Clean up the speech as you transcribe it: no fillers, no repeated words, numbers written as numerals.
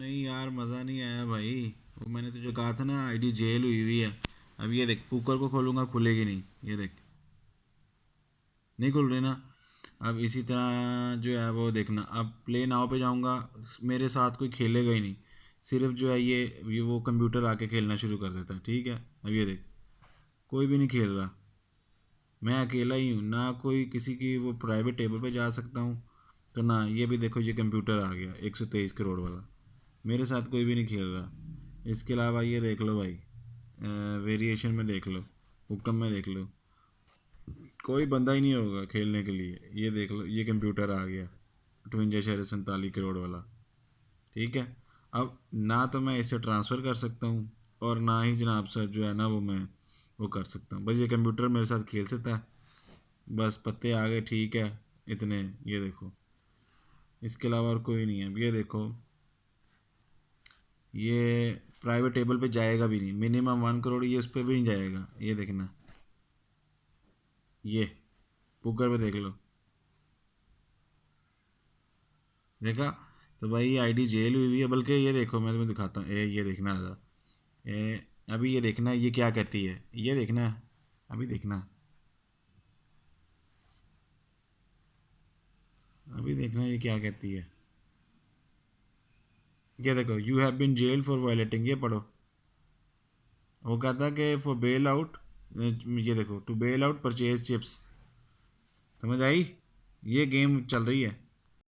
नहीं यार, मज़ा नहीं आया भाई। वो मैंने तुझे कहा था ना, आईडी जेल हुई हुई है। अब ये देख, पुकर को खोलूंगा खुलेगी नहीं, ये देख, नहीं खुल रही ना। अब इसी तरह जो है वो देखना, अब प्ले नाव पे जाऊंगा, मेरे साथ कोई खेलेगा ही नहीं। सिर्फ जो है ये वो कंप्यूटर आके खेलना शुरू कर देता है, ठीक है। अब ये देख, कोई भी नहीं खेल रहा, मैं अकेला ही हूँ ना, कोई किसी की वो प्राइवेट टेबल पे जा सकता हूँ तो ना। ये भी देखो, ये कंप्यूटर आ गया 123 करोड़ वाला, मेरे साथ कोई भी नहीं खेल रहा। इसके अलावा ये देख लो भाई, वेरिएशन में देख लो, हुक्म में देख लो, कोई बंदा ही नहीं होगा खेलने के लिए। ये देख लो, ये कंप्यूटर आ गया 52.47 करोड़ वाला, ठीक है। अब ना तो मैं इसे ट्रांसफ़र कर सकता हूँ, और ना ही जनाब सर जो है ना वो मैं वो कर सकता हूँ। बस ये कंप्यूटर मेरे साथ खेल सकता है, बस पत्ते आ गए, ठीक है, इतने। ये देखो, इसके अलावा और कोई नहीं है। अब ये देखो, ये प्राइवेट टेबल पे जाएगा भी नहीं, मिनिमम 1 करोड़, ये उस पर भी नहीं जाएगा। ये देखना, ये पुकर पे देख लो, देखा। तो भाई ये आईडी जेल हुई हुई है। बल्कि ये देखो, मैं तुम्हें दिखाता हूँ, ये देखना ज़रा, अभी ये देखना ये क्या कहती है, ये देखना, अभी देखना, अभी देखना ये क्या कहती है। ये देखो, you have been jailed for violating, ये पढ़ो। वो कहता है कि फॉर बेल आउट, ये देखो, to bail out purchase chips, समझ आई। ये गेम चल रही है।